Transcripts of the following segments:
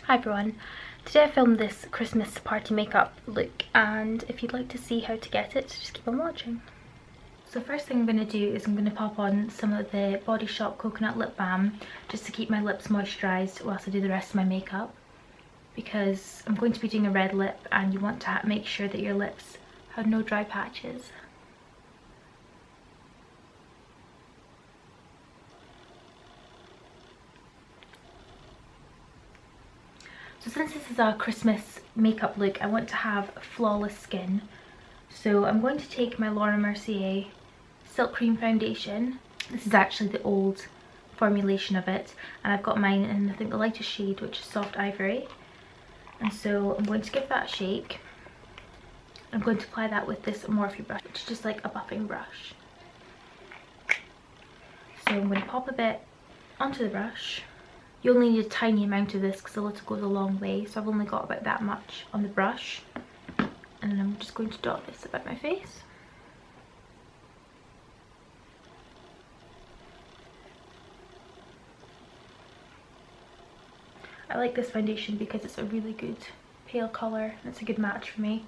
Hi everyone, today I filmed this Christmas party makeup look, and if you'd like to see how to get it, just keep on watching. So first thing I'm going to do is I'm going to pop on some of the Body Shop Coconut Lip Balm just to keep my lips moisturised whilst I do the rest of my makeup, because I'm going to be doing a red lip and you want to make sure that your lips have no dry patches. So since this is a Christmas makeup look, I want to have flawless skin. So I'm going to take my Mercier Silk Cream Foundation. This is actually the old formulation of it, and I've got mine in I think the lightest shade, which is Soft Ivory. And so I'm going to give that a shake. I'm going to apply that with this Morphe brush, which is just like a buffing brush. So I'm going to pop a bit onto the brush. You only need a tiny amount of this because a little goes a long way, so I've only got about that much on the brush. And then I'm just going to dot this about my face. I like this foundation because it's a really good pale colour and it's a good match for me.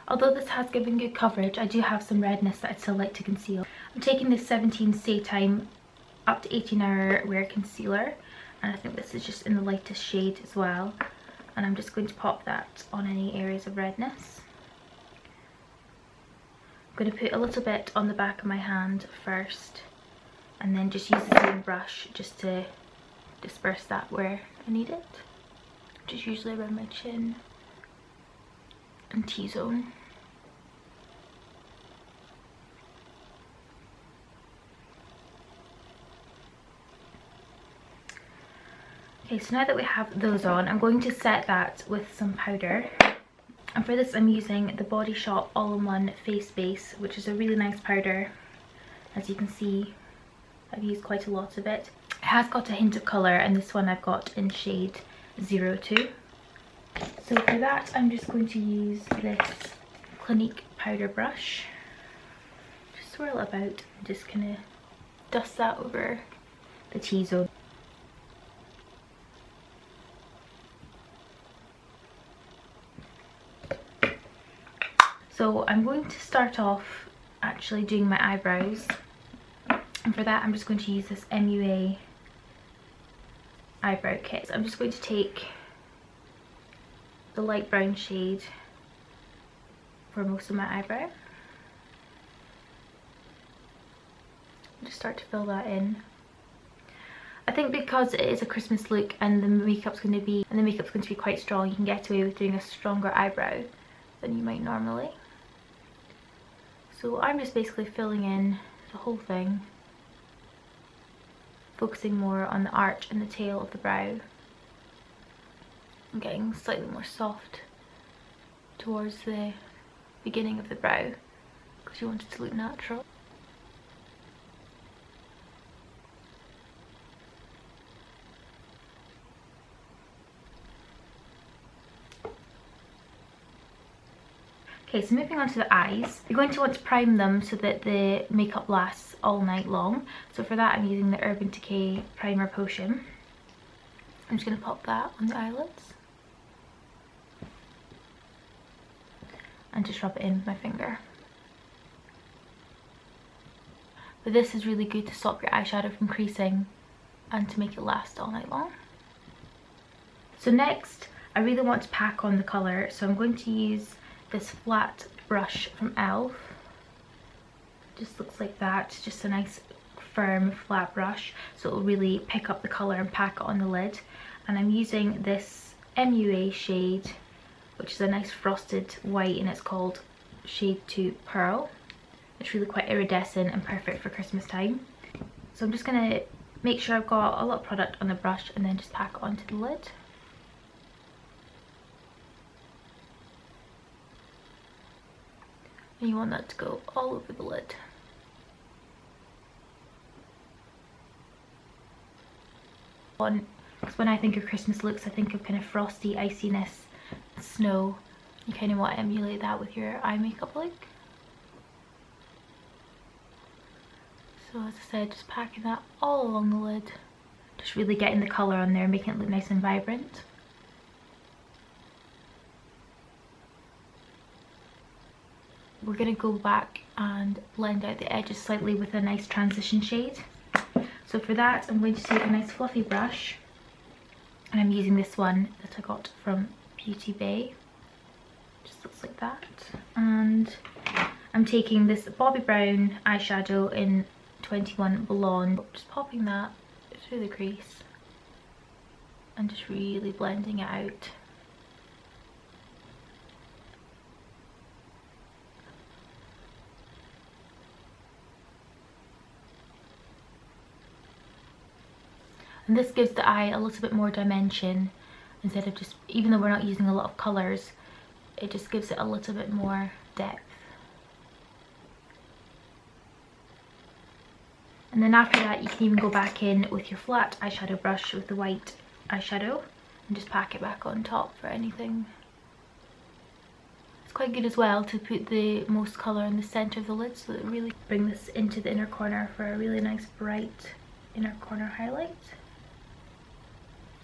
Although this has given good coverage, I do have some redness that I'd still like to conceal. I'm taking this 17 Stay Time up to 18 Hour Wear Concealer, and I think this is just in the lightest shade as well. And I'm just going to pop that on any areas of redness. I'm going to put a little bit on the back of my hand first, and then just use the same brush just to disperse that where I need it, which is usually around my chin and T-zone. Okay, so now that we have those on, I'm going to set that with some powder. And for this I'm using the Body Shop All-in-One Face Base, which is a really nice powder. As you can see, I've used quite a lot of it. It has got a hint of colour, and this one I've got in shade 02. So for that I'm just going to use this Clinique powder brush. Just swirl it about and just kind of dust that over the T-zone. So I'm going to start off actually doing my eyebrows, and for that I'm just going to use this MUA eyebrow kit. So I'm just going to take the light brown shade for most of my eyebrow. Just start to fill that in. I think because it is a Christmas look and the makeup's going to be quite strong, you can get away with doing a stronger eyebrow than you might normally. So I'm just basically filling in the whole thing, focusing more on the arch and the tail of the brow. I'm getting slightly more soft towards the beginning of the brow because you want it to look natural. Okay, so moving on to the eyes, you're going to want to prime them so that the makeup lasts all night long. So for that I'm using the Urban Decay Primer Potion. I'm just going to pop that on the eyelids and just rub it in with my finger. But this is really good to stop your eyeshadow from creasing and to make it last all night long. So next, I really want to pack on the colour, so I'm going to use this flat brush from e.l.f. Just looks like that, just a nice firm flat brush, so it will really pick up the colour and pack it on the lid. And I'm using this MUA shade, which is a nice frosted white, and it's called Shade 2 Pearl. It's really quite iridescent and perfect for Christmas time. So I'm just going to make sure I've got a lot of product on the brush and then just pack it onto the lid. And you want that to go all over the lid. on, because when I think of Christmas looks I think of kind of frosty iciness, snow. You kind of want to emulate that with your eye makeup look. So as I said, just packing that all along the lid, just really getting the colour on there, making it look nice and vibrant. We're going to go back and blend out the edges slightly with a nice transition shade. So for that I'm going to take a nice fluffy brush, and I'm using this one that I got from Beauty Bay. Just looks like that. And I'm taking this Bobbi Brown eyeshadow in 21 Blonde, just popping that through the crease and just really blending it out. And this gives the eye a little bit more dimension, instead of just, even though we're not using a lot of colours, it just gives it a little bit more depth. And then after that you can even go back in with your flat eyeshadow brush with the white eyeshadow and just pack it back on top for anything. It's quite good as well to put the most colour in the centre of the lid, so that it really bring this into the inner corner for a really nice bright inner corner highlight.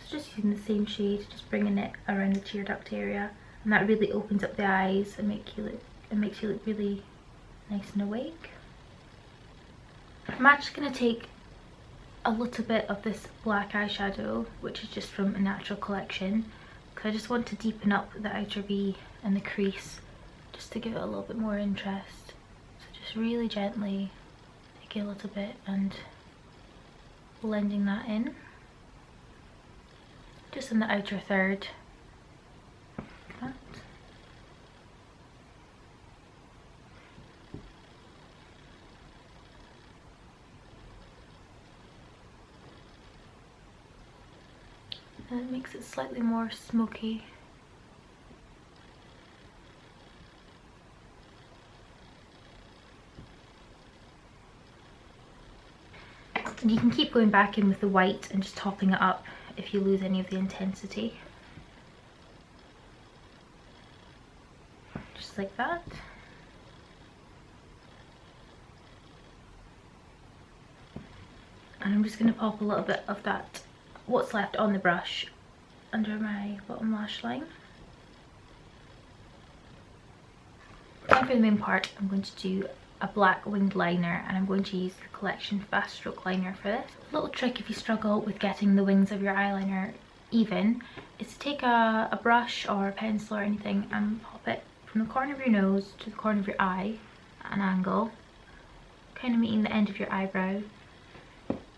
So just using the same shade, just bringing it around the tear duct area, and that really opens up the eyes and makes you look really nice and awake. I'm actually going to take a little bit of this black eyeshadow, which is just from a Natural Collection, because I just want to deepen up the outer V and the crease, just to give it a little bit more interest. So just really gently taking a little bit and blending that in, just in the outer third. Like that. And it makes it slightly more smoky. And you can keep going back in with the white and just topping it up if you lose any of the intensity. Just like that. And I'm just going to pop a little bit of that, what's left on the brush, under my bottom lash line. And for the main part I'm going to do a black winged liner, and I'm going to use the Collection Fast Stroke Liner for this. A little trick if you struggle with getting the wings of your eyeliner even is to take a brush or a pencil or anything and pop it from the corner of your nose to the corner of your eye at an angle, kind of meeting the end of your eyebrow,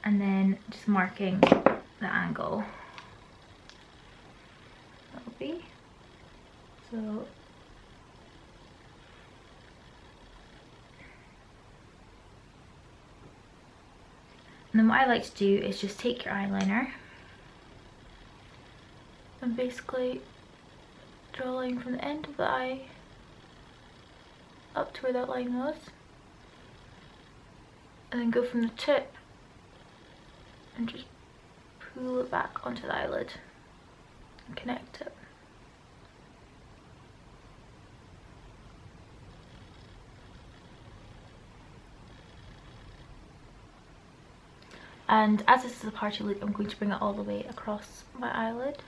and then just marking the angle. That'll be so. And then what I like to do is just take your eyeliner and basically draw a line from the end of the eye up to where that line was, and then go from the tip and just pull it back onto the eyelid and connect it. And as this is a party look, I'm going to bring it all the way across my eyelid.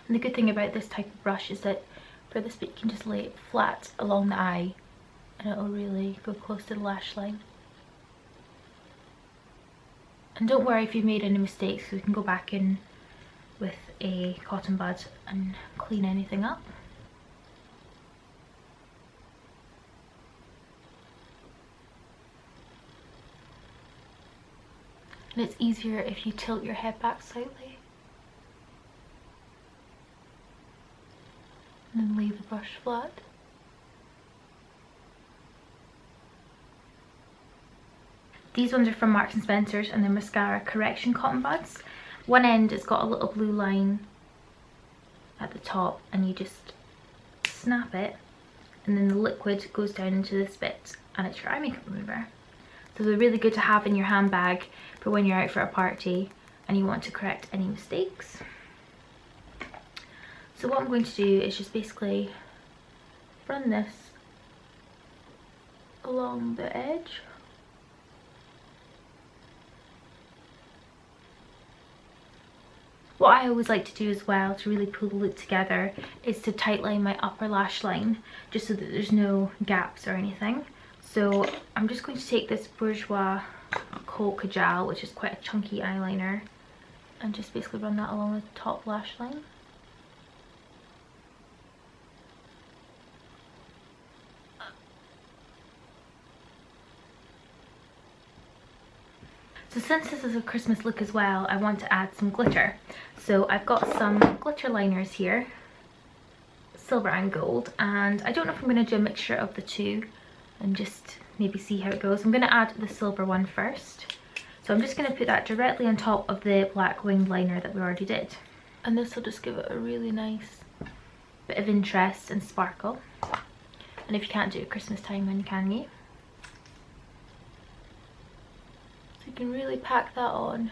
And the good thing about this type of brush is that for this bit you can just lay it flat along the eye and it'll really go close to the lash line. And don't worry if you've made any mistakes, we can go back in with a cotton bud and clean anything up. And it's easier if you tilt your head back slightly and then leave the brush flat. These ones are from Marks and Spencer's, and they're mascara correction cotton buds. One end it's got a little blue line at the top, and you just snap it, and then the liquid goes down into this bit, and it's your eye makeup remover. So they're really good to have in your handbag for when you're out for a party and you want to correct any mistakes. So what I'm going to do is just basically run this along the edge. What I always like to do as well to really pull the look together is to tightline my upper lash line, just so that there's no gaps or anything. So I'm just going to take this Bourjois Khol Kajal, which is quite a chunky eyeliner, and just basically run that along the top lash line. So since this is a Christmas look as well, I want to add some glitter. So I've got some glitter liners here, silver and gold, and I don't know if I'm going to do a mixture of the two and just maybe see how it goes. I'm going to add the silver one first. So I'm just going to put that directly on top of the black winged liner that we already did. And this will just give it a really nice bit of interest and sparkle. And if you can't do it Christmas time, when can you? So you can really pack that on.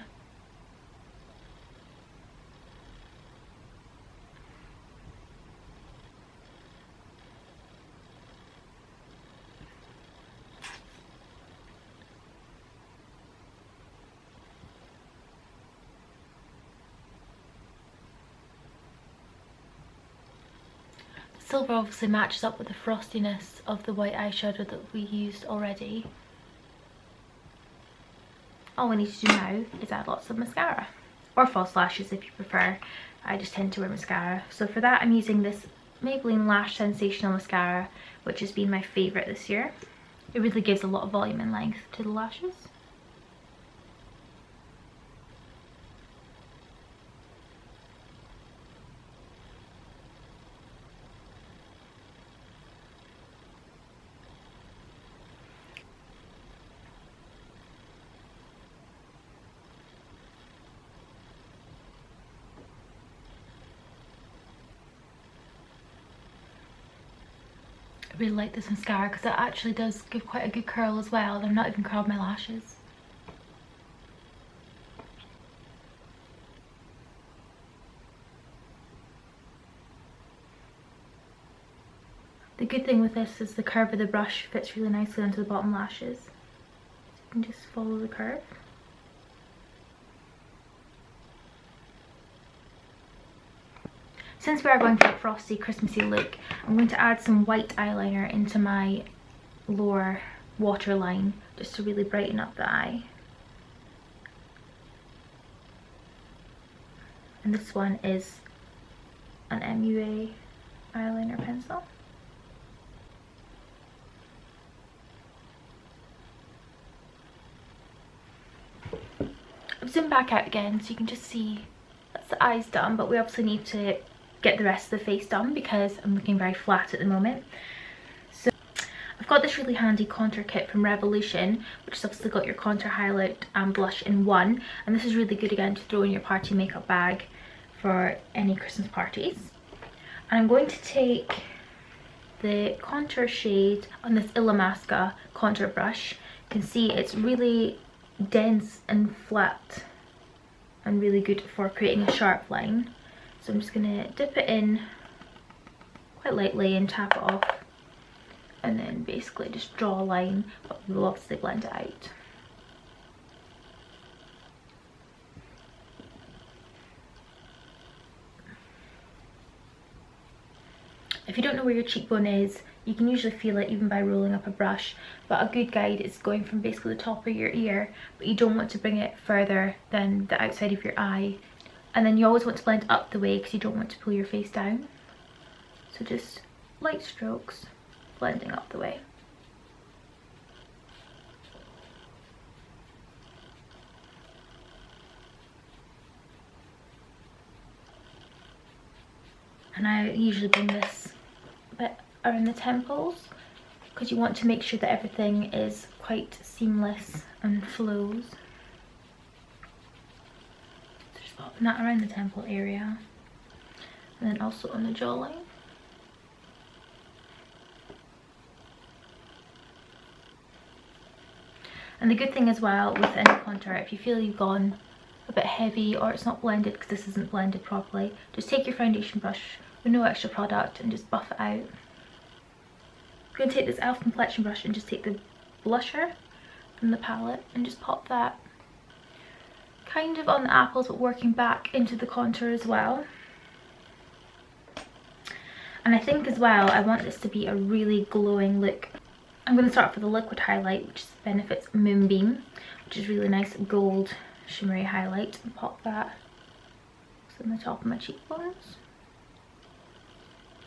Silver obviously matches up with the frostiness of the white eyeshadow that we used already. All we need to do now is add lots of mascara, or false lashes if you prefer. I just tend to wear mascara. So for that I'm using this Maybelline Lash Sensational mascara, which has been my favourite this year. It really gives a lot of volume and length to the lashes. I really like this mascara because it actually does give quite a good curl as well. They're not even curled my lashes. The good thing with this is the curve of the brush fits really nicely onto the bottom lashes. So you can just follow the curve. Since we are going for a frosty, Christmassy look, I'm going to add some white eyeliner into my lower waterline just to really brighten up the eye. And this one is an MUA eyeliner pencil. I've zoomed back out again so you can just see that's the eyes done, but we obviously need to get the rest of the face done because I'm looking very flat at the moment. So I've got this really handy contour kit from Revolution, which has obviously got your contour, highlight and blush in one, and this is really good again to throw in your party makeup bag for any Christmas parties. And I'm going to take the contour shade on this Illamasqua contour brush. You can see it's really dense and flat and really good for creating a sharp line. So I'm just going to dip it in quite lightly and tap it off, and then basically just draw a line, but we'll obviously blend it out. If you don't know where your cheekbone is, you can usually feel it even by rolling up a brush, but a good guide is going from basically the top of your ear, but you don't want to bring it further than the outside of your eye. And then you always want to blend up the way because you don't want to pull your face down. So just light strokes, blending up the way. And I usually bring this a bit around the temples because you want to make sure that everything is quite seamless and flows. popping that around the temple area. And then also on the jawline. And the good thing as well with any contour, if you feel you've gone a bit heavy or it's not blended because this isn't blended properly, just take your foundation brush with no extra product and just buff it out. I'm going to take this e.l.f. complexion brush and just take the blusher from the palette and just pop that kind of on the apples, but working back into the contour as well. And I think as well, I want this to be a really glowing look. I'm going to start with the liquid highlight, which is Benefit's Moonbeam, which is really nice gold shimmery highlight, and pop that on the top of my cheekbones,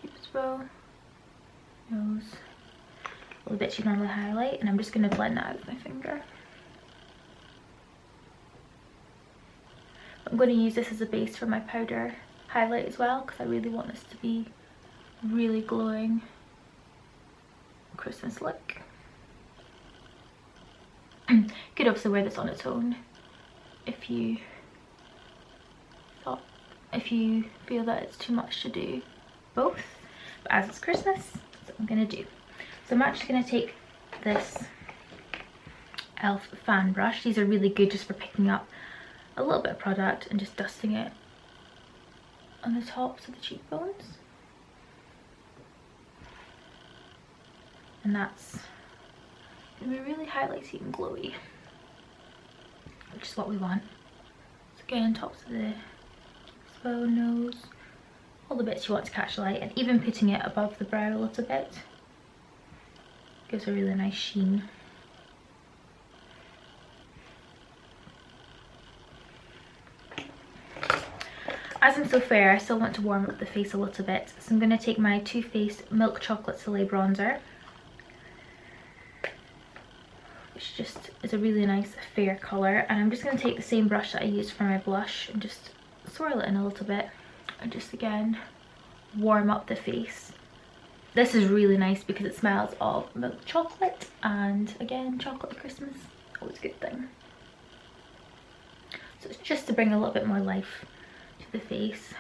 cupid's bow, nose, all the bits you normally highlight, and I'm just going to blend that out with my finger. I'm going to use this as a base for my powder highlight as well, because I really want this to be really glowing Christmas look. Could also wear this on its own if you feel that it's too much to do both, but as it's Christmas, that's what I'm going to do. So I'm actually going to take this e.l.f. fan brush. These are really good just for picking up a little bit of product and just dusting it on the tops of the cheekbones. And that's going to be really highlighty and glowy, which is what we want. So again, tops of the bow, nose, all the bits you want to catch light, and even putting it above the brow a little bit gives a really nice sheen. As I'm so fair, I still want to warm up the face a little bit, so I'm going to take my Too Faced Milk Chocolate Soleil bronzer, which just is a really nice fair colour, and I'm just going to take the same brush that I used for my blush and just swirl it in a little bit and just again warm up the face. This is really nice because it smells of milk chocolate, and again, chocolate at Christmas, always a good thing. So it's just to bring a little bit more life to the face.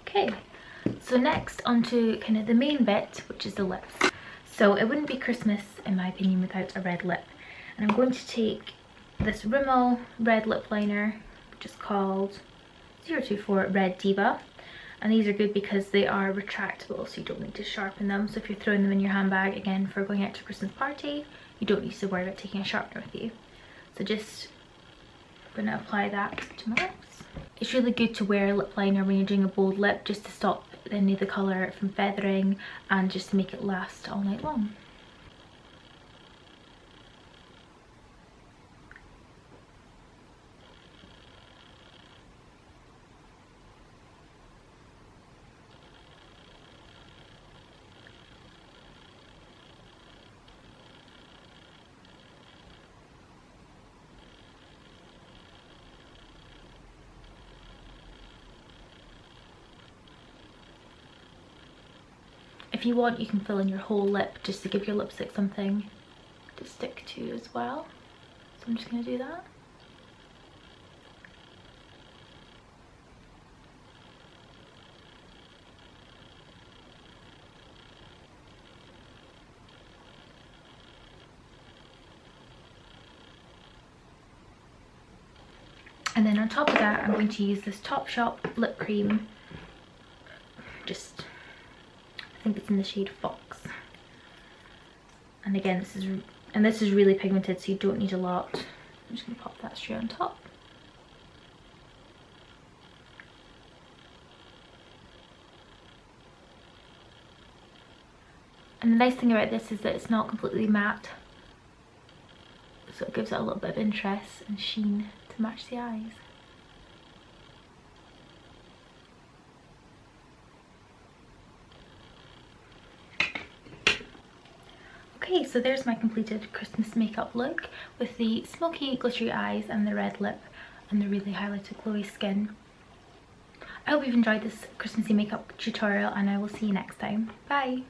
Okay, so next onto kind of the main bit, which is the lips. So it wouldn't be Christmas, in my opinion, without a red lip. And I'm going to take this Rimmel red lip liner, which is called 024 Red Diva. And these are good because they are retractable, so you don't need to sharpen them. So if you're throwing them in your handbag, again, for going out to a Christmas party, you don't need to worry about taking a sharpener with you. So just I'm going to apply that to my lips. It's really good to wear lip liner when you're doing a bold lip, just to stop any of the colour from feathering and just to make it last all night long. If you want, you can fill in your whole lip just to give your lipstick something to stick to as well. So I'm just going to do that. And then on top of that, I'm going to use this Topshop Lip Cream. I think it's in the shade Fox. And again, this is really pigmented, so you don't need a lot. I'm just going to pop that straight on top. And the nice thing about this is that it's not completely matte, so it gives it a little bit of interest and sheen to match the eyes. Okay, so there's my completed Christmas makeup look with the smoky glittery eyes and the red lip and the really highlighted glowy skin. I hope you've enjoyed this Christmassy makeup tutorial, and I will see you next time. Bye!